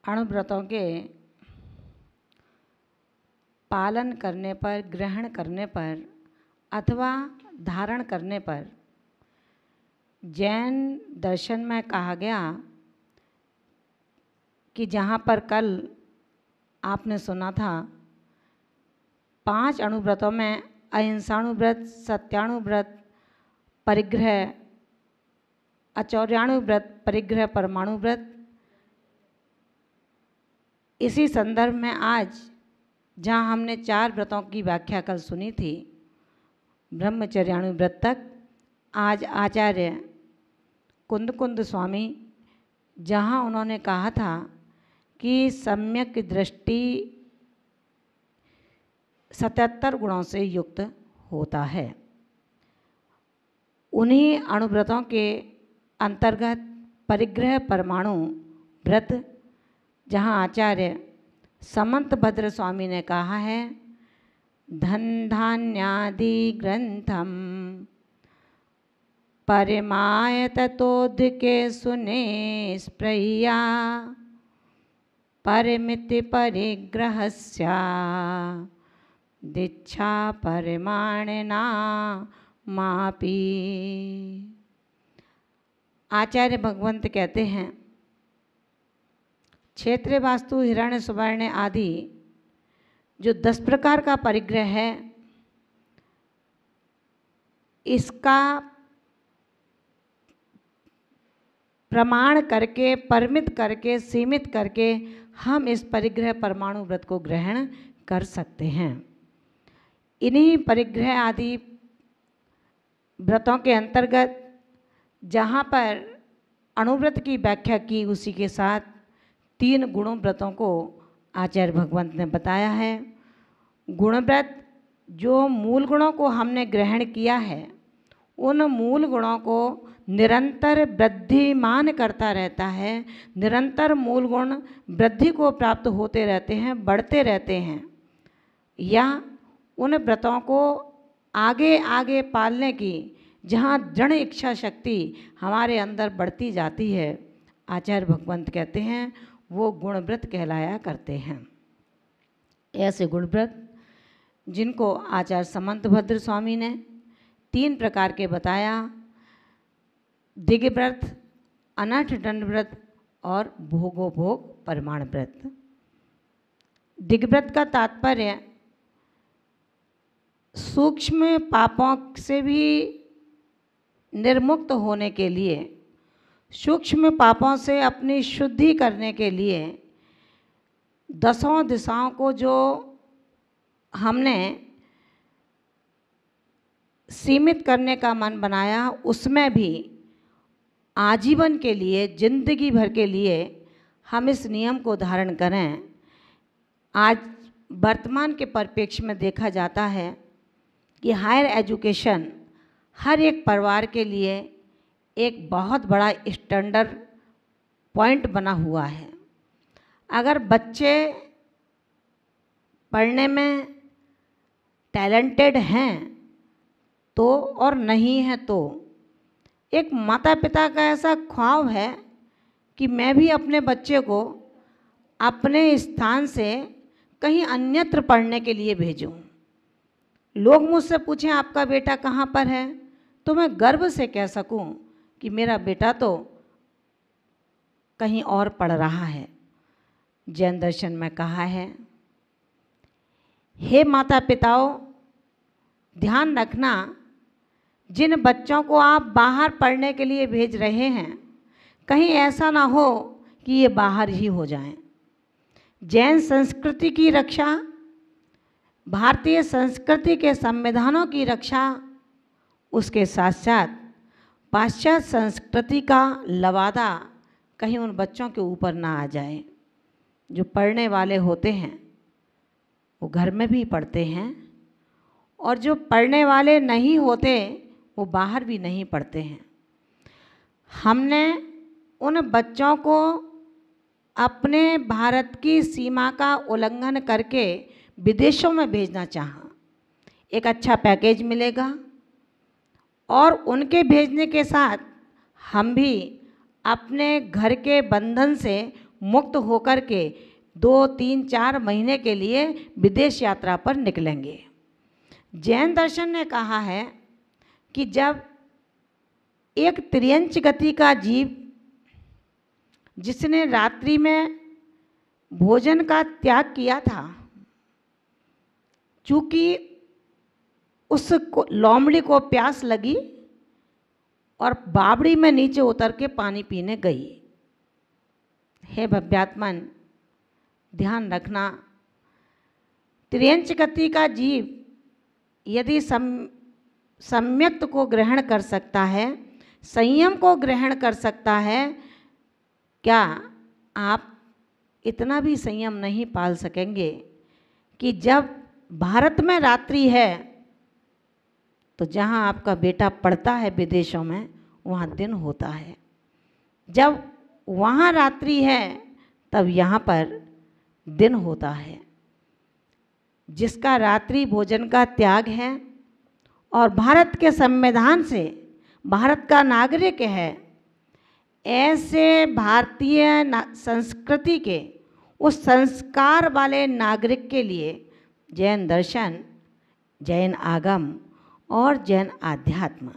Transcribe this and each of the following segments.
अणुव्रतों के पालन करने पर, ग्रहण करने पर अथवा धारण करने पर जैन दर्शन में कहा गया कि जहाँ पर कल आपने सुना था 5 अणुव्रतों में अहिंसाणुव्रत, सत्याणुव्रत, परिग्रह, आचौर्याणुव्रत, परिग्रह, परमाणुव्रत, इसी संदर्भ में आज जहाँ हमने 4 व्रतों की व्याख्या कल सुनी थी ब्रह्मचर्याणुव्रत तक, आज आचार्य कुंद स्वामी जहाँ उन्होंने कहा था कि सम्यक दृष्टि 77 गुणों से युक्त होता है, उन्हीं अणुव्रतों के अंतर्गत परिग्रह परमाणु व्रत जहाँ आचार्य समंतभद्र स्वामी ने कहा है धन धान्यादि ग्रंथम परिमायत तोधिके सुने स्प्रह्या परिमिति परिग्रहस्या दीक्षा परिमाणना मापी। आचार्य भगवंत कहते हैं क्षेत्र वास्तु हिरण्य सुवर्ण आदि जो 10 प्रकार का परिग्रह है, इसका प्रमाण करके, परिमित करके, सीमित करके हम इस परिग्रह परमाणु व्रत को ग्रहण कर सकते हैं। इन्हीं परिग्रह आदि व्रतों के अंतर्गत जहाँ पर अणुव्रत की व्याख्या की, उसी के साथ 3 गुणों व्रतों को आचार्य भगवंत ने बताया है। गुणव्रत जो मूल गुणों को हमने ग्रहण किया है, उन मूल गुणों को निरंतर वृद्धिमान करता रहता है, निरंतर मूल गुण वृद्धि को प्राप्त होते रहते हैं, बढ़ते रहते हैं, या उन व्रतों को आगे आगे पालने की जहाँ दृढ़ इच्छा शक्ति हमारे अंदर बढ़ती जाती है, आचार्य भगवंत कहते हैं वो गुणव्रत कहलाया करते हैं। ऐसे गुणव्रत जिनको आचार्य समंतभद्र स्वामी ने 3 प्रकार के बताया, दिग्व्रत, अनठ दंड व्रत और भोगोभोग परमाण व्रत। दिग्व्रत का तात्पर्य सूक्ष्म पापों से भी निर्मुक्त होने के लिए, सूक्ष्म पापों से अपनी शुद्धि करने के लिए 10 दिशाओं को जो हमने सीमित करने का मन बनाया, उसमें भी आजीवन के लिए, जिंदगी भर के लिए हम इस नियम को धारण करें। आज वर्तमान के परिप्रेक्ष्य में देखा जाता है कि हायर एजुकेशन हर एक परिवार के लिए एक बहुत बड़ा स्टैंडर्ड पॉइंट बना हुआ है। अगर बच्चे पढ़ने में टैलेंटेड हैं तो, और नहीं है तो, एक माता पिता का ऐसा ख्वाब है कि मैं भी अपने बच्चे को अपने स्थान से कहीं अन्यत्र पढ़ने के लिए भेजूं। लोग मुझसे पूछें आपका बेटा कहाँ पर है, तो मैं गर्व से कह सकूं कि मेरा बेटा तो कहीं और पढ़ रहा है। जैन दर्शन में कहा है, हे माता पिताओं, ध्यान रखना, जिन बच्चों को आप बाहर पढ़ने के लिए भेज रहे हैं, कहीं ऐसा ना हो कि ये बाहर ही हो जाएं। जैन संस्कृति की रक्षा, भारतीय संस्कृति के संविधानों की रक्षा, उसके साथ साथ पाश्चात्य संस्कृति का लवादा कहीं उन बच्चों के ऊपर ना आ जाए। जो पढ़ने वाले होते हैं वो घर में भी पढ़ते हैं, और जो पढ़ने वाले नहीं होते वो बाहर भी नहीं पढ़ते हैं। हमने उन बच्चों को अपने भारत की सीमा का उल्लंघन करके विदेशों में भेजना चाहा। एक अच्छा पैकेज मिलेगा और उनके भेजने के साथ हम भी अपने घर के बंधन से मुक्त होकर के 2, 3, 4 महीने के लिए विदेश यात्रा पर निकलेंगे। जैन दर्शन ने कहा है कि जब एक त्रियंच गति का जीव जिसने रात्रि में भोजन का त्याग किया था, चूंकि उस लोमड़ी को प्यास लगी और बावड़ी में नीचे उतर के पानी पीने गई। हे भव्यात्मन, ध्यान रखना, त्रियंच गति का जीव यदि सम्यक्त को ग्रहण कर सकता है, संयम को ग्रहण कर सकता है, क्या आप इतना भी संयम नहीं पाल सकेंगे कि जब भारत में रात्रि है तो जहाँ आपका बेटा पढ़ता है विदेशों में वहाँ दिन होता है, जब वहाँ रात्रि है तब यहाँ पर दिन होता है। जिसका रात्रि भोजन का त्याग है और भारत के संविधान से भारत का नागरिक है, ऐसे भारतीय संस्कृति के उस संस्कार वाले नागरिक के लिए जैन दर्शन, जैन आगम और जैन आध्यात्म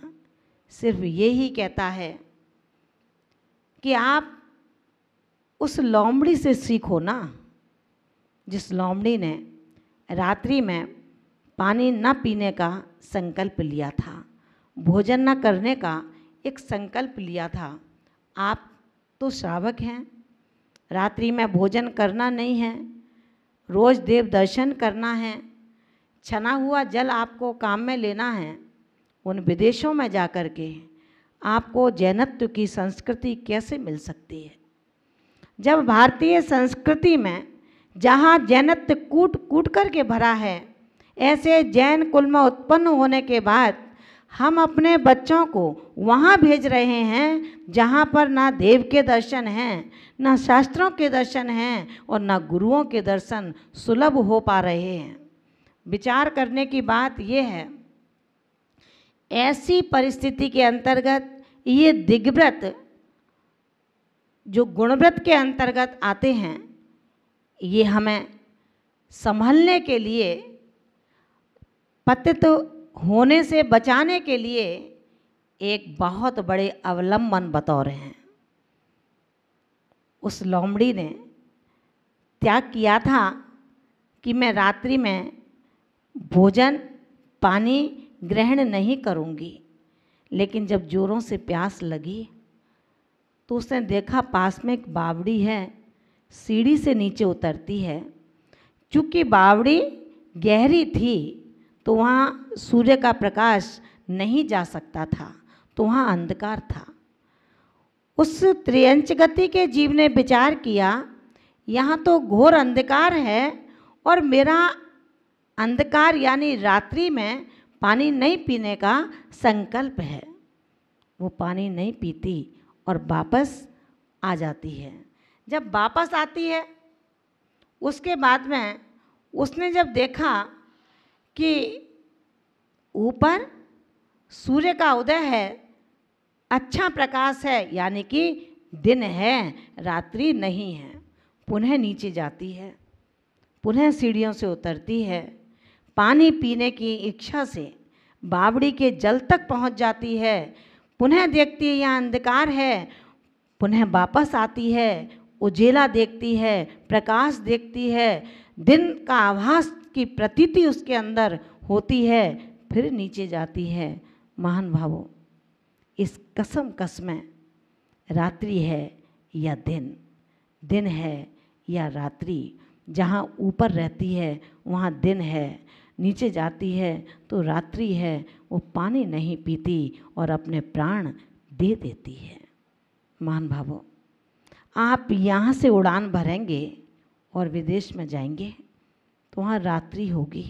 सिर्फ यही कहता है कि आप उस लोमड़ी से सीखो ना, जिस लोमड़ी ने रात्रि में पानी न पीने का संकल्प लिया था, भोजन न करने का एक संकल्प लिया था। आप तो श्रावक हैं, रात्रि में भोजन करना नहीं है, रोज़ देव दर्शन करना है, छना हुआ जल आपको काम में लेना है। उन विदेशों में जाकर के आपको जैनत्व की संस्कृति कैसे मिल सकती है, जब भारतीय संस्कृति में जहाँ जैनत्व कूट कूट कर के भरा है, ऐसे जैन कुल में उत्पन्न होने के बाद हम अपने बच्चों को वहाँ भेज रहे हैं जहाँ पर ना देव के दर्शन हैं, ना शास्त्रों के दर्शन हैं और ना गुरुओं के दर्शन सुलभ हो पा रहे हैं। विचार करने की बात यह है, ऐसी परिस्थिति के अंतर्गत ये दिग्व्रत जो गुणव्रत के अंतर्गत आते हैं, ये हमें संभलने के लिए, पतित होने से बचाने के लिए एक बहुत बड़े अवलंबन बतौर हैं। उस लोमड़ी ने त्याग किया था कि मैं रात्रि में भोजन पानी ग्रहण नहीं करूंगी, लेकिन जब जोरों से प्यास लगी तो उसने देखा पास में एक बावड़ी है, सीढ़ी से नीचे उतरती है। चूँकि बावड़ी गहरी थी तो वहाँ सूर्य का प्रकाश नहीं जा सकता था, तो वहाँ अंधकार था। उस त्रियंच गति के जीव ने विचार किया, यहाँ तो घोर अंधकार है और मेरा अंधकार यानी रात्रि में पानी नहीं पीने का संकल्प है। वो पानी नहीं पीती और वापस आ जाती है। जब वापस आती है उसके बाद में उसने जब देखा कि ऊपर सूर्य का उदय है, अच्छा प्रकाश है, यानी कि दिन है, रात्रि नहीं है, पुनः नीचे जाती है, पुनः सीढ़ियों से उतरती है, पानी पीने की इच्छा से बावड़ी के जल तक पहुंच जाती है, पुनः देखती है यहाँ अंधकार है, पुनः वापस आती है, उजेला देखती है, प्रकाश देखती है, दिन का आभास की प्रतीति उसके अंदर होती है, फिर नीचे जाती है। महान भावों, इस कसम कसमें रात्रि है या दिन, दिन है या रात्रि, जहाँ ऊपर रहती है वहाँ दिन है, नीचे जाती है तो रात्रि है। वो पानी नहीं पीती और अपने प्राण दे देती है। महान भावों, आप यहाँ से उड़ान भरेंगे और विदेश में जाएंगे तो वहाँ रात्रि होगी।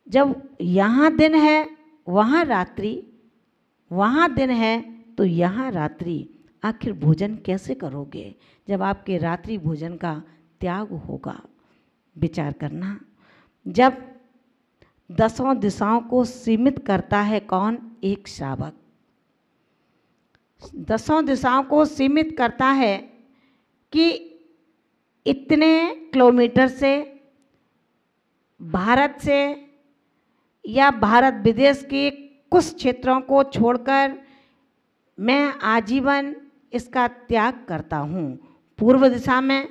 जब यहाँ दिन है वहाँ रात्रि, वहाँ दिन है तो यहाँ रात्रि, आखिर भोजन कैसे करोगे जब आपके रात्रि भोजन का त्याग होगा? विचार करना। जब 10 दिशाओं को सीमित करता है कौन? एक श्रावक। 10 दिशाओं को सीमित करता है कि इतने किलोमीटर से, भारत से या भारत विदेश के कुछ क्षेत्रों को छोड़कर मैं आजीवन इसका त्याग करता हूँ। पूर्व दिशा में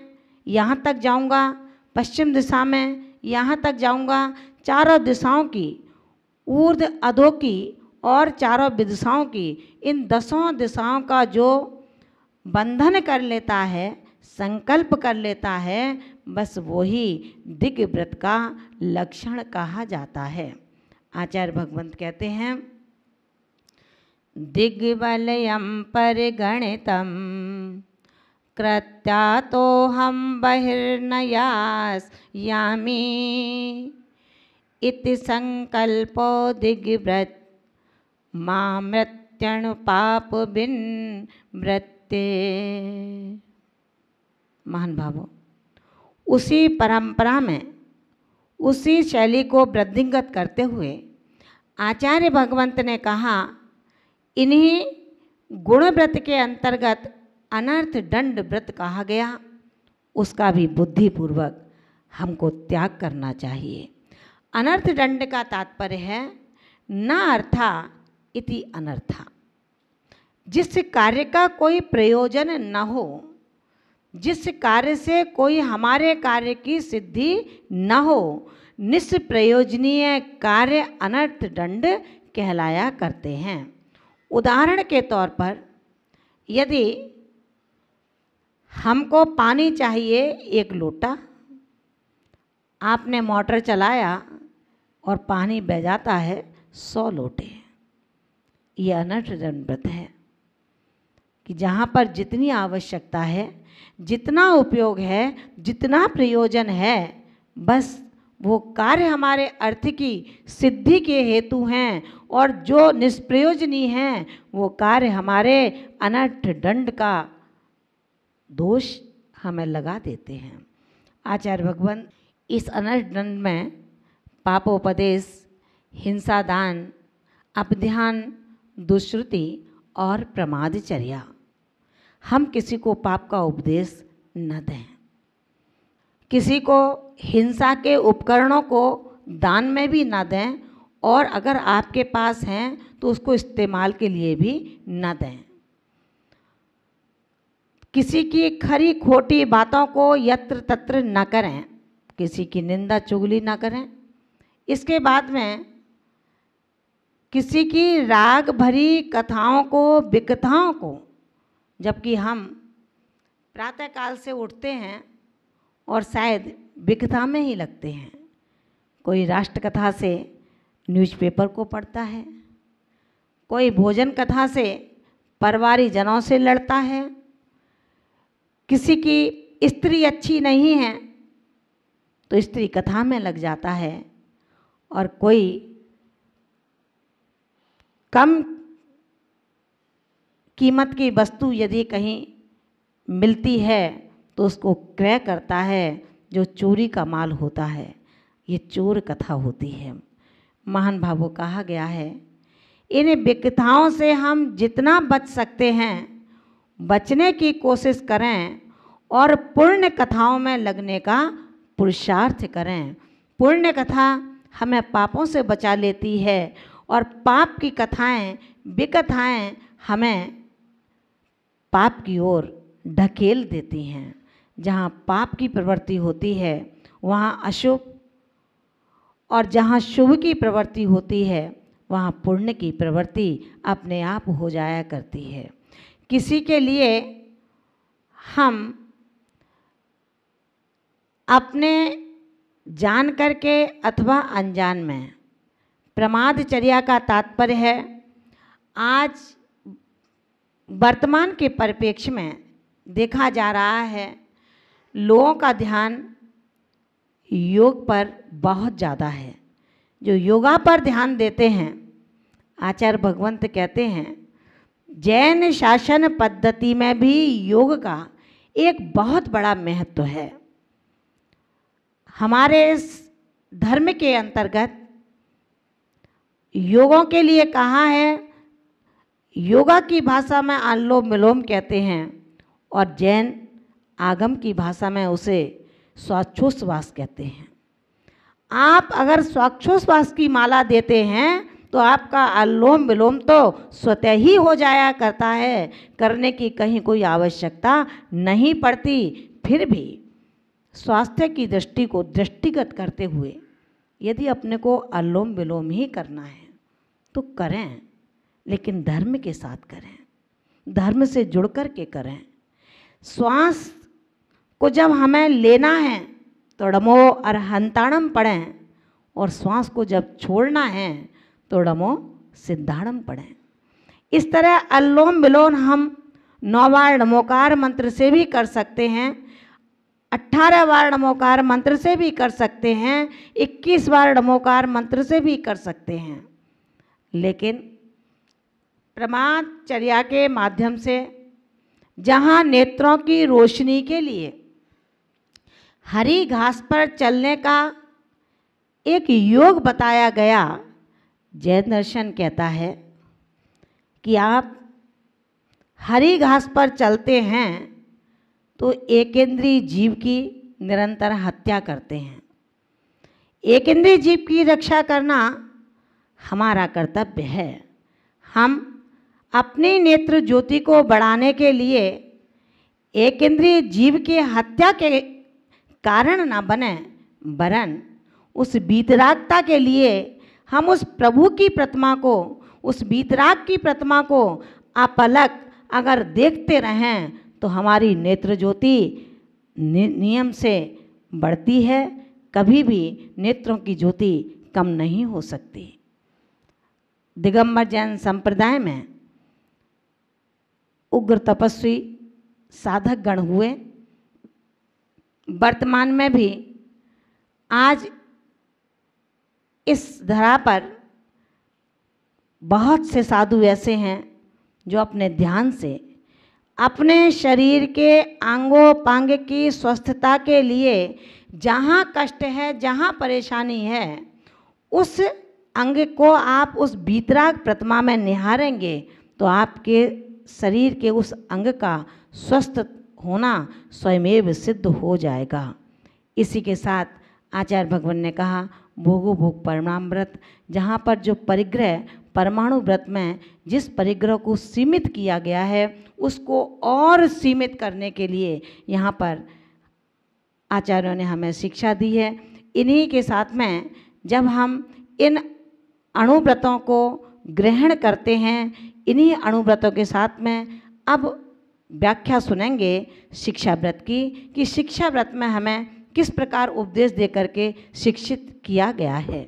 यहाँ तक जाऊँगा, पश्चिम दिशा में यहाँ तक जाऊँगा, चारों दिशाओं की, ऊर्ध अधो की और चारों दिशाओं की, इन 10 दिशाओं का जो बंधन कर लेता है, संकल्प कर लेता है, बस वही दिव्य व्रत का लक्षण कहा जाता है। आचार्य भगवंत कहते हैं, दिग्वलयं परिगणितं कृत्या तो हम बहिर्नयास्यामि इति संकल्पो दिग्व्रत मामृत्यणु पाप बिन वृत्ते। महान भावों, उसी परंपरा में, उसी शैली को वृद्धिंगत करते हुए आचार्य भगवंत ने कहा, इन्हीं गुण व्रत के अंतर्गत अनर्थ दंड व्रत कहा गया, उसका भी बुद्धिपूर्वक हमको त्याग करना चाहिए। अनर्थ दंड का तात्पर्य है न अर्था इति अनर्था, जिस कार्य का कोई प्रयोजन न हो, जिस कार्य से कोई हमारे कार्य की सिद्धि न हो, निष्प्रयोजनीय कार्य अनर्थ दंड कहलाया करते हैं। उदाहरण के तौर पर, यदि हमको पानी चाहिए 1 लोटा, आपने मोटर चलाया और पानी बह जाता है 100 लोटे, ये अनर्थ दंड व्रत है कि जहाँ पर जितनी आवश्यकता है, जितना उपयोग है, जितना प्रयोजन है, बस वो कार्य हमारे अर्थ की सिद्धि के हेतु हैं, और जो निष्प्रयोजनीय हैं वो कार्य हमारे अनर्थ दंड का दोष हमें लगा देते हैं। आचार्य भगवान इस अनर्थ दंड में पापोपदेश, हिंसा दान, अपध्यान, दुष्श्रुति और प्रमादचर्या, हम किसी को पाप का उपदेश न दें, किसी को हिंसा के उपकरणों को दान में भी न दें, और अगर आपके पास हैं तो उसको इस्तेमाल के लिए भी न दें। किसी की खरी खोटी बातों को यत्र तत्र न करें, किसी की निंदा चुगली न करें। इसके बाद में किसी की राग भरी कथाओं को, विकथाओं को, जबकि हम प्रातःकाल से उठते हैं और शायद विकथा में ही लगते हैं, कोई राष्ट्र कथा से न्यूज़पेपर को पढ़ता है, कोई भोजन कथा से परिवारी जनों से लड़ता है, किसी की स्त्री अच्छी नहीं है तो स्त्री कथा में लग जाता है, और कोई कम कीमत की वस्तु यदि कहीं मिलती है तो उसको क्रय करता है, जो चोरी का माल होता है। ये चोर कथा होती है। महान भावों, कहा गया है, इन विकथाओं से हम जितना बच सकते हैं बचने की कोशिश करें, और पुण्य कथाओं में लगने का पुरुषार्थ करें। पुण्य कथा हमें पापों से बचा लेती है, और पाप की कथाएं, विकथाएं हमें पाप की ओर ढकेल देती हैं। जहाँ पाप की प्रवृत्ति होती है वहाँ अशुभ, और जहाँ शुभ की प्रवृत्ति होती है वहाँ पुण्य की प्रवृत्ति अपने आप हो जाया करती है। किसी के लिए हम अपने जान करके अथवा अनजान में, प्रमादचर्या का तात्पर्य है आज वर्तमान के परिप्रेक्ष्य में देखा जा रहा है लोगों का ध्यान योग पर बहुत ज़्यादा है। जो योगा पर ध्यान देते हैं, आचार्य भगवंत कहते हैं जैन शासन पद्धति में भी योग का एक बहुत बड़ा महत्व है। हमारे इस धर्म के अंतर्गत योगों के लिए कहा है, योगा की भाषा में अनुलोम विलोम कहते हैं, और जैन आगम की भाषा में उसे श्वासोच्छ्वास कहते हैं। आप अगर श्वासोच्छ्वास की माला देते हैं तो आपका अनुलोम विलोम तो स्वतः ही हो जाया करता है, करने की कहीं कोई आवश्यकता नहीं पड़ती। फिर भी स्वास्थ्य की दृष्टि को दृष्टिगत करते हुए यदि अपने को अनुलोम विलोम ही करना है तो करें, लेकिन धर्म के साथ करें, धर्म से जुड़ कर के करें। श्वास को जब हमें लेना है तो डमो अरहंताणम पढ़ें, और श्वास को जब छोड़ना है तो डमो सिद्धाणम पढ़ें। इस तरह अनुलोम विलोम हम 9 बार नमोकार मंत्र से भी कर सकते हैं, 18 बार नमोकार मंत्र से भी कर सकते हैं, 21 बार नमोकार मंत्र से भी कर सकते हैं। लेकिन प्रमादचर्या के माध्यम से जहाँ नेत्रों की रोशनी के लिए हरी घास पर चलने का एक योग बताया गया, जैन दर्शन कहता है कि आप हरी घास पर चलते हैं तो एकेंद्रीय जीव की निरंतर हत्या करते हैं। एकेंद्रीय जीव की रक्षा करना हमारा कर्तव्य है। हम अपनी नेत्र ज्योति को बढ़ाने के लिए एकेंद्रीय जीव की हत्या के कारण न बने, वरन उस वीतरागता के लिए हम उस प्रभु की प्रतिमा को, उस वीतराग की प्रतिमा को अपलक अगर देखते रहें तो हमारी नेत्र ज्योति नियम से बढ़ती है, कभी भी नेत्रों की ज्योति कम नहीं हो सकती। दिगंबर जैन संप्रदाय में उग्र तपस्वी साधक गण हुए। वर्तमान में भी आज इस धरा पर बहुत से साधु ऐसे हैं जो अपने ध्यान से अपने शरीर के अंगों पांग की स्वस्थता के लिए जहाँ कष्ट है, जहाँ परेशानी है, उस अंग को आप उस वीतराग प्रतिमा में निहारेंगे तो आपके शरीर के उस अंग का स्वस्थ होना स्वयमेव सिद्ध हो जाएगा। इसी के साथ आचार्य भगवान ने कहा भोगो भोग परिणाम व्रत, जहाँ पर जो परिग्रह परमाणु व्रत में जिस परिग्रह को सीमित किया गया है उसको और सीमित करने के लिए यहाँ पर आचार्यों ने हमें शिक्षा दी है। इन्हीं के साथ में जब हम इन अणुव्रतों को ग्रहण करते हैं, इन्हीं अणुव्रतों के साथ में अब व्याख्या सुनेंगे शिक्षा व्रत की, कि शिक्षा व्रत में हमें किस प्रकार उपदेश दे करके शिक्षित किया गया है।